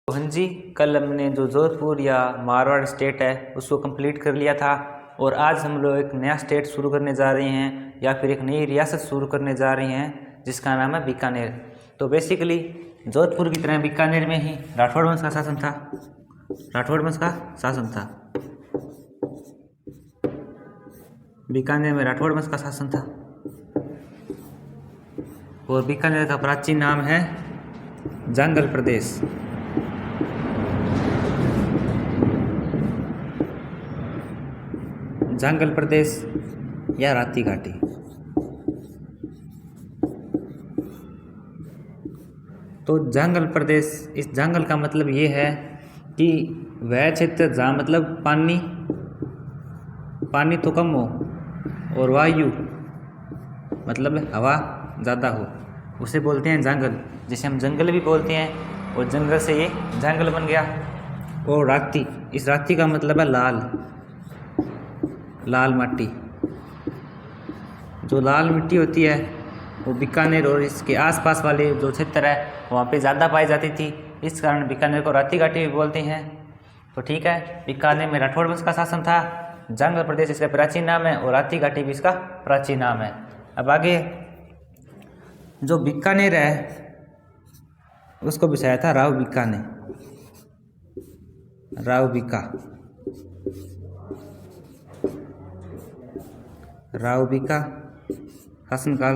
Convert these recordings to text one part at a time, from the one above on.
हाँ जी, कल हमने जो जोधपुर या मारवाड़ स्टेट है उसको कंप्लीट कर लिया था और आज हम लोग एक नया स्टेट शुरू करने जा रहे हैं या फिर एक नई रियासत शुरू करने जा रहे हैं जिसका नाम है बीकानेर। तो बेसिकली जोधपुर की तरह बीकानेर में ही राठौड़ वंश का शासन था। बीकानेर में राठौड़ वंश का शासन था और बीकानेर का प्राचीन नाम है जांगल प्रदेश। जांगल प्रदेश या राती घाटी। तो जांगल प्रदेश, इस जांगल का मतलब ये है कि वह क्षेत्र जहाँ मतलब पानी तो कम हो और वायु मतलब हवा ज़्यादा हो, उसे बोलते हैं जंगल, जिसे हम जंगल भी बोलते हैं। और जंगल से ये जंगल बन गया। और राती, इस राती का मतलब है लाल माटी। जो लाल मिट्टी होती है वो बीकानेर और इसके आसपास वाले जो क्षेत्र है वहाँ पे ज़्यादा पाई जाती थी, इस कारण बीकानेर को राती घाटी भी बोलते हैं। तो ठीक है, बीकानेर में राठौड़ वंश का शासन था, जांगल प्रदेश इसका प्राचीन नाम है और राती घाटी भी इसका प्राचीन नाम है। अब आगे जो बीकानेर है उसको बसाया था राव बीका ने। राव बीका शासनकाल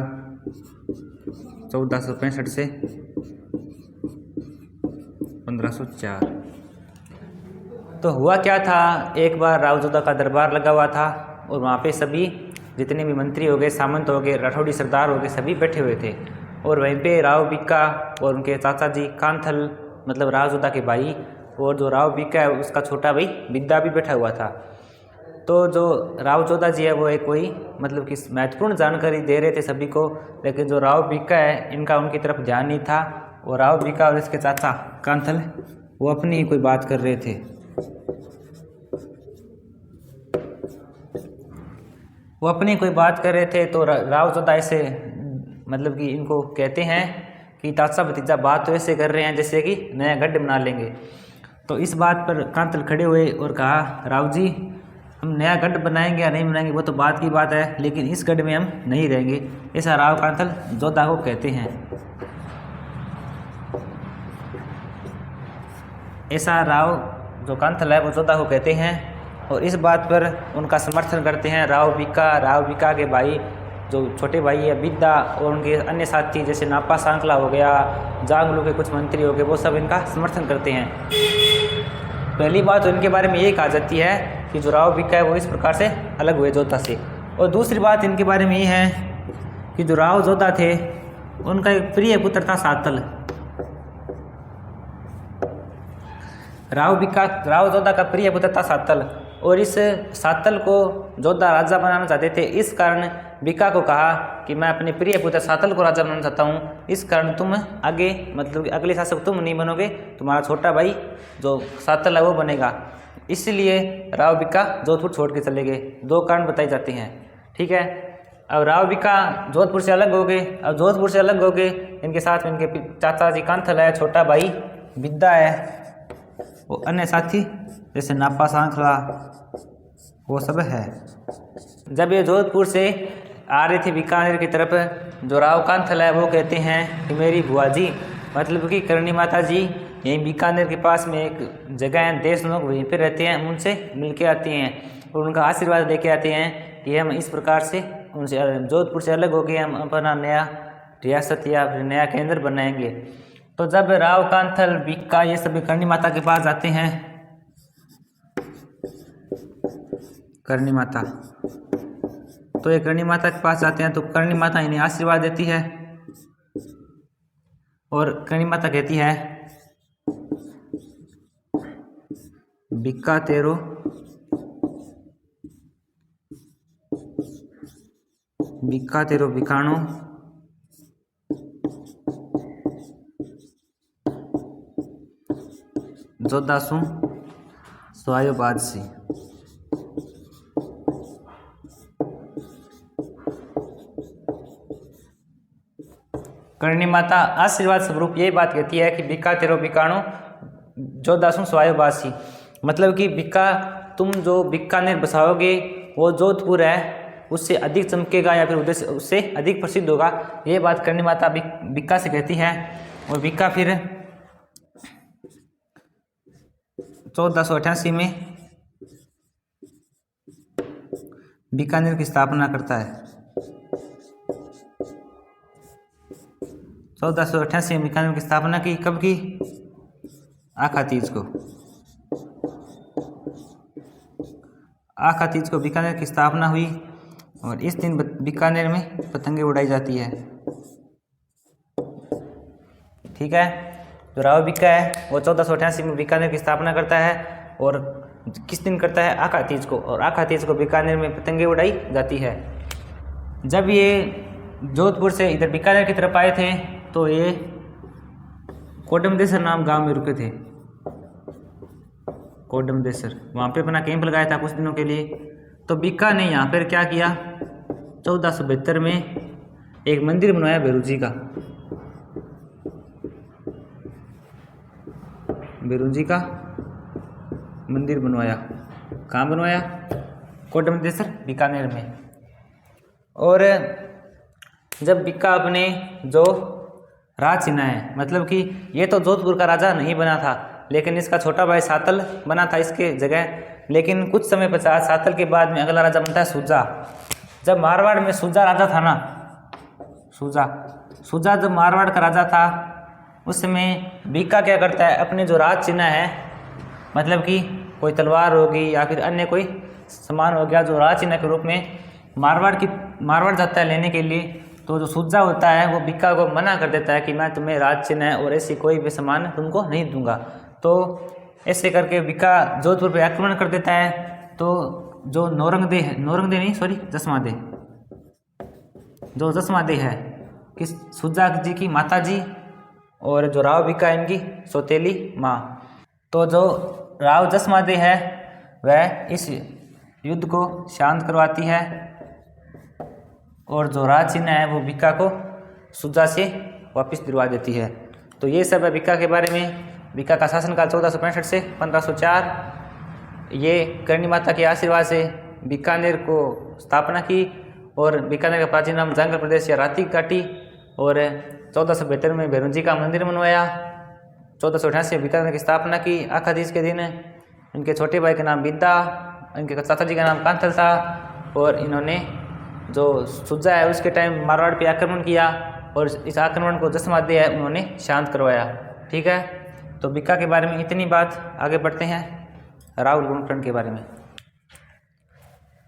1465 से 1504। तो हुआ क्या था, एक बार राव जोधा का दरबार लगा हुआ था और वहाँ पे सभी जितने भी मंत्री हो गए, सामंत हो गए, राठौड़ी सरदार हो गए, सभी बैठे हुए थे। और वहीं पे राव बीका और उनके चाचा जी कांथल मतलब राव जोधा के भाई, और जो राव बीका है उसका छोटा भाई बिद्दा भी बैठा हुआ था। तो जो राव जोधा जी है वो एक कोई मतलब कि महत्वपूर्ण जानकारी दे रहे थे सभी को, लेकिन जो राव बीका है इनका उनकी तरफ ध्यान नहीं था। और राव बीका और इसके चाचा कांथल वो अपनी ही कोई बात कर रहे थे। तो राव जोधा ऐसे मतलब कि इनको कहते हैं कि चाचा भतीजा बात तो ऐसे कर रहे हैं जैसे कि नया गढ़ बना लेंगे। तो इस बात पर कांथल खड़े हुए और कहा, राव जी हम नया गढ़ बनाएंगे या नहीं बनाएंगे वो तो बात की बात है, लेकिन इस गढ़ में हम नहीं रहेंगे। ऐसा राव कांथल जोधा को कहते हैं। ऐसा राव जो कांथल है वो जोधा को कहते हैं और इस बात पर उनका समर्थन करते हैं राव बीका के भाई जो छोटे भाई है बिद्दा और उनके अन्य साथी जैसे नापा सांकला हो गया, जांगलू के कुछ मंत्री हो गए, वो सब इनका समर्थन करते हैं। पहली बात तो इनके बारे में यही कहा जाती है कि जो राव बीका है वो इस प्रकार से अलग हुए जोधा से। और दूसरी बात इनके बारे में ये है कि जो राव जोधा थे उनका एक प्रिय पुत्र था सातल। राव जोधा का प्रिय पुत्र था सातल और इस सातल को जोधा राजा बनाना चाहते थे। इस कारण बीका को कहा कि मैं अपने प्रिय पुत्र सातल को राजा बनाना चाहता हूँ, इस कारण तुम आगे मतलब अगले शासक तुम नहीं बनोगे, तुम्हारा छोटा भाई जो सातल है वो बनेगा। इसलिए राव बीका जोधपुर छोड़ के चले गए। दो कारण बताए जाते हैं। ठीक है, अब राव बीका जोधपुर से अलग हो गए। अब जोधपुर से अलग हो गए, इनके साथ में इनके चाचा जी कांथल है, छोटा भाई बिद्दा है, वो अन्य साथी जैसे नापा सांखला वो सब है। जब ये जोधपुर से आ रहे थे बीकानेर की तरफ, जो राव कांथल है वो कहते हैं कि मेरी बुआ जी मतलब कि करणी माता जी यहीं बीकानेर के पास में एक जगह है, देश लोग वहीं पे रहते हैं, उनसे मिल के आते हैं और उनका आशीर्वाद लेके आते हैं कि हम इस प्रकार से उनसे जोधपुर से अलग हो गए, हम अपना नया रियासत या फिर नया केंद्र बनाएंगे। तो जब राव कांथल बीका ये सभी करणी माता के पास जाते हैं, करणी माता के पास जाते हैं तो करणी माता इन्हें आशीर्वाद देती है और करणी माता कहती है, बीका तेरो बिकाणो जोधा सु स्वायो बादसी। करणी माता आशीर्वाद स्वरूप यही बात कहती है कि बीका तेरो बिकाणो जोधासु स्वायवासी, मतलब कि बीका तुम जो बीकानेर बसाओगे वो जोधपुर है उससे अधिक चमकेगा या फिर उधर उससे अधिक प्रसिद्ध होगा। ये बात करनी माता बीका से कहती है। और बीका फिर 1488 में बीकानेर की स्थापना करता है। 1488 में बीकानेर की स्थापना की। कब की? आखा तीज को। आखा तीज को बीकानेर की स्थापना हुई और इस दिन बीकानेर में पतंगे उड़ाई जाती है। ठीक है। जो राव बीका है वो 1488 में बीकानेर की स्थापना करता है और किस दिन करता है? आखा तीज को। और आखा तीज को बीकानेर में पतंगे उड़ाई जाती है। जब ये जोधपुर से इधर बीकानेर की तरफ आए थे तो ये कोडमदेसर नाम गांव में रुके थे। कोडमदेसर, वहाँ पे अपना कैंप लगाया था कुछ दिनों के लिए। तो बीका ने यहाँ पर क्या किया? 1472 में एक मंदिर बनवाया भैरू जी का। भैरू जी का मंदिर बनवाया। कहाँ बनवाया? कोडमदेसर बीकानेर में। और जब बीका अपने जो राज चिन्ह है, मतलब कि ये तो जोधपुर का राजा नहीं बना था लेकिन इसका छोटा भाई सातल बना था इसके जगह। लेकिन कुछ समय पश्चात सातल के बाद में अगला राजा बनता है सूजा। जब मारवाड़ में सूजा राजा था ना, सूजा जब मारवाड़ का राजा था उस समय बीका क्या करता है? अपने जो राज चिन्ह है, मतलब कि कोई तलवार होगी या फिर अन्य कोई सामान हो गया, जो राज चिन्ह के रूप में मारवाड़ जाता है लेने के लिए, तो जो सूजा होता है वो बीका को मना कर देता है कि मैं तुम्हें राज चिन्ह है और ऐसी कोई भी सामान तुमको नहीं दूंगा। तो ऐसे करके बीका जोधपुर पे आक्रमण कर देता है। तो जो जसमादे है किस सूजा जी की माता जी और जो राव बीका इनकी सौतेली माँ। तो जो राव जसमादे है वह इस युद्ध को शांत करवाती है और जो राज चिन्ह है वो बीका को सूजा से वापस दिलवा देती है। तो ये सब है बीका के बारे में। बीका का शासनकाल 1465 से 1504। ये करणी माता के आशीर्वाद से बीकानेर को स्थापना की और बीकानेर का प्राचीन नाम जांगल प्रदेश या राती काटी। और 1472 में भैरू जी का मंदिर बनवाया। 1488 में बीकानेर की स्थापना की। आखा तीज के दिन इनके छोटे भाई का नाम बिद्दा, इनके चाचा जी का नाम कांथल था और इन्होंने जो सूजा है उसके टाइम मारवाड़ पे आक्रमण किया और इस आक्रमण को जसमादे है उन्होंने शांत करवाया। ठीक है। तो बीका के बारे में इतनी बात। आगे बढ़ते हैं राव लूणकरण के बारे में।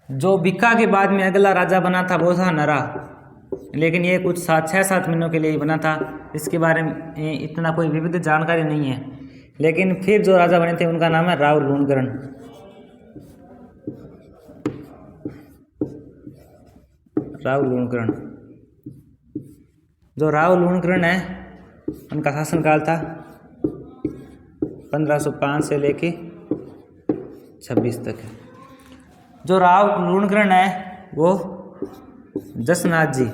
जो बीका के बाद में अगला राजा बना था वो था नरा, लेकिन ये कुछ 6-7 महीनों के लिए ही बना था। इसके बारे में इतना कोई विविध जानकारी नहीं है। लेकिन फिर जो राजा बने थे उनका नाम है राव लूणकरण। राव लूणकरण, जो राव लूणकरण है उनका शासनकाल था 1505 से लेके 26 तक। जो राव लूणकरण है वो जसनाथ जी,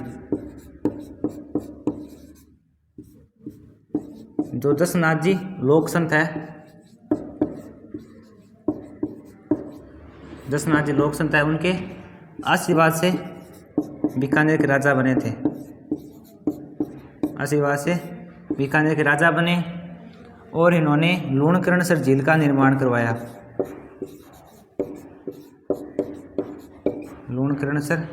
जो जसनाथ जी लोक संत है, जसनाथ जी लोक संत है, उनके आशीर्वाद से बीकानेर के राजा बने थे। आशीर्वाद से बीकानेर के राजा बने और इन्होंने लूणकरणसर झील का निर्माण करवाया। लूणकरणसर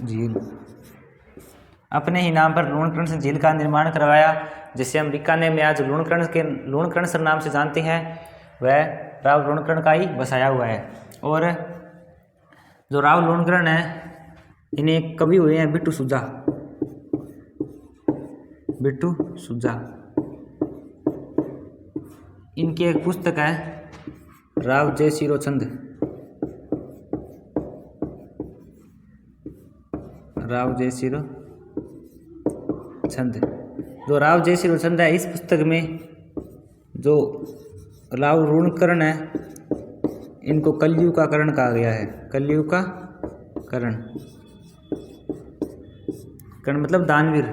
झील, अपने ही नाम पर लूणकरणसर झील का निर्माण करवाया, जिसे हम बीकानेर में आज लूणकरणसर नाम से जानते हैं। वह राव लूणकरण का ही बसाया हुआ है। और जो राव लूणकरण है इन्हें कवि हुए हैं बिट्टू सुजा। बिट्टू सुजा, इनकी एक पुस्तक है राव जय सिरो छंद। राव जय सिरो छंद, जो राव जय सिरो छंद है, इस पुस्तक में जो राव लूणकरण है इनको कलयुग का करण कहा गया है। कलयुग का करण, करण मतलब दानवीर।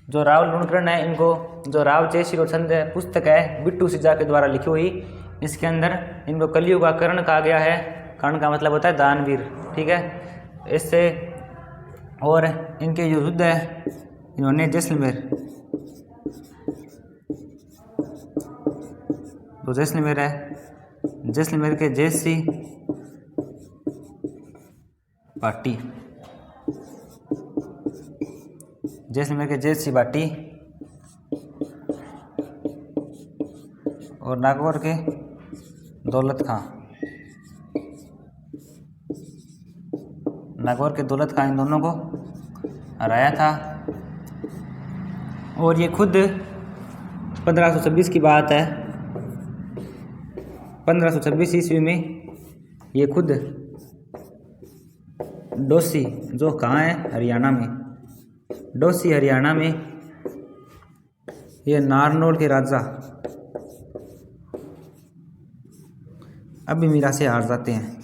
जो राव लुणकरण है, इनको जो राव जयश्री और छंद पुस्तक है बिट्टू सिजा के द्वारा लिखी हुई, इसके अंदर इनको कलयुग का कर्ण कहा गया है। कर्ण का मतलब होता है दानवीर, ठीक है। इससे और इनके जो युद्ध है, इन्होंने जैसलमेर, तो जैसलमेर है, जैसलमेर के जयश्री भाटी, जैसलमेर के जयश्री भाटी और नागौर के दौलत खां, नागौर के दौलत खां इन दोनों को हराया था। और ये खुद 1526 की बात है, 1526 ईस्वी में ये खुद डोसी, जो कहाँ है, हरियाणा में, डोसी हरियाणा में, ये नारनौल के राजा अभिमीरा से हार जाते हैं।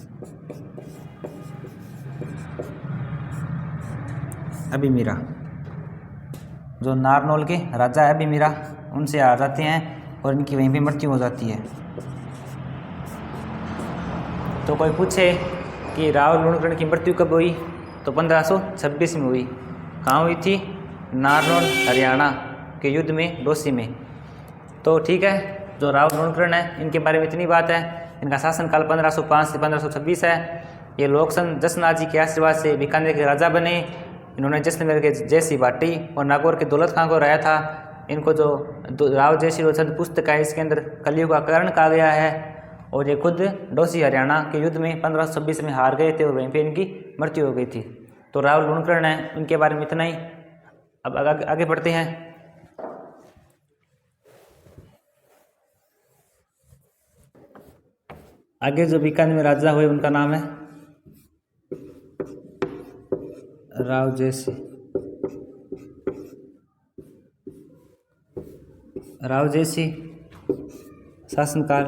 अभिमीरा, जो नारनौल के राजा है अभिमीरा, उनसे हार जाते हैं और इनकी वहीं पे मृत्यु हो जाती है। तो कोई पूछे कि राव लुणकरण की मृत्यु कब हुई, तो 1526 में हुई। कहाँ हुई थी? नारनौल हरियाणा के युद्ध में, डोसी में। तो ठीक है, जो राव लुणकरण है इनके बारे में इतनी बात है। इनका शासनकाल 1505 से 1526 है। ये लोकसन जसनाथ जी के आशीर्वाद से बीकानेर के राजा बने। इन्होंने जैसलमेर के जयश्री भाटी और नागौर के दौलत खां को हराया था। इनको जो राव जयश्री और छंद पुस्तक है, इसके अंदर कलयुग का कर्ण कहा गया है। और ये खुद डोसी हरियाणा के युद्ध में 1526 में हार गए थे और वहीं पे इनकी मृत्यु हो गई थी। तो राव लुणकरण है, उनके बारे में इतना ही। अब आगे बढ़ते हैं। आगे जो बीकानेर में राजा हुए उनका नाम है राव जयश्री। राव जयश्री शासनकाल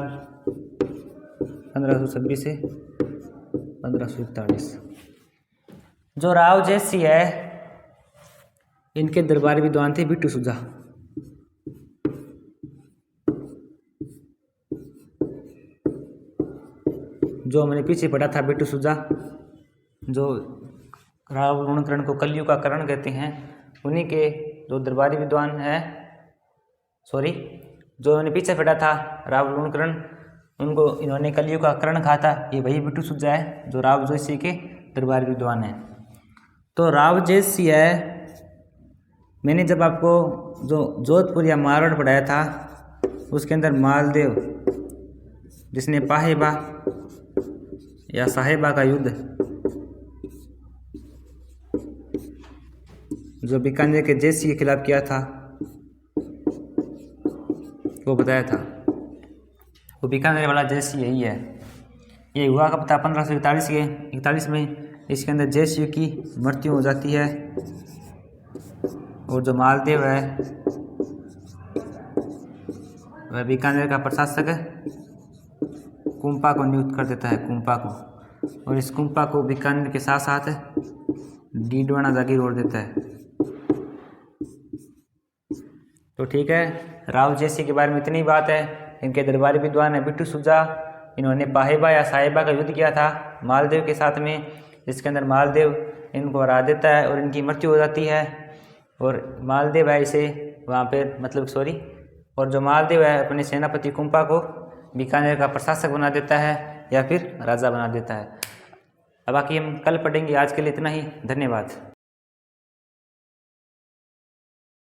1526 से 1541। जो राव जयश्री है, इनके दरबारी विद्वान थे बिट्टू सुजा। जो मैंने पीछे पढ़ा था, बिट्टू सुजा, जो राव लुणकरण को कलयुग का कर्ण कहते हैं, उन्हीं के जो दरबारी विद्वान है, जो मैंने पीछे पढ़ा था राव लुणकरण, उनको इन्होंने कलयुग का कर्ण कहा था। ये वही बिट्टू सुजा है जो राव जयश्री के दरबारी विद्वान हैं। तो राव जयश्री है, मैंने जब आपको जो जोधपुर या मारवाड़ पढ़ाया था, उसके अंदर मालदेव, जिसने पाहेबा या साहेबा का युद्ध जो बीकानेर के जयश्री के खिलाफ किया था, वो बताया था। वो बीकानेर वाला जयश्री यही है। ये हुआ कब था? 1541 में। इसके अंदर जयश्री की मृत्यु हो जाती है और जो मालदेव है वह बीकानेर का प्रशासक कुंपा को नियुक्त कर देता है, कुंपा को। और इस कुंपा को बीकानेर के साथ साथ डीडवाना जागीर और देता है। तो ठीक है, राव जयश्री के बारे में इतनी बात है। इनके दरबारी विद्वान है बिट्टू सुजा। इन्होंने पाहेबा या साहेबा का युद्ध किया था मालदेव के साथ में, जिसके अंदर मालदेव इनको हरा देता है और इनकी मृत्यु हो जाती है। और मालदेव है इसे वहाँ पे और जो मालदेव है अपने सेनापति कुंपा को बीकानेर का प्रशासक बना देता है या फिर राजा बना देता है। अब बाकी हम कल पढ़ेंगे। आज के लिए इतना ही। धन्यवाद।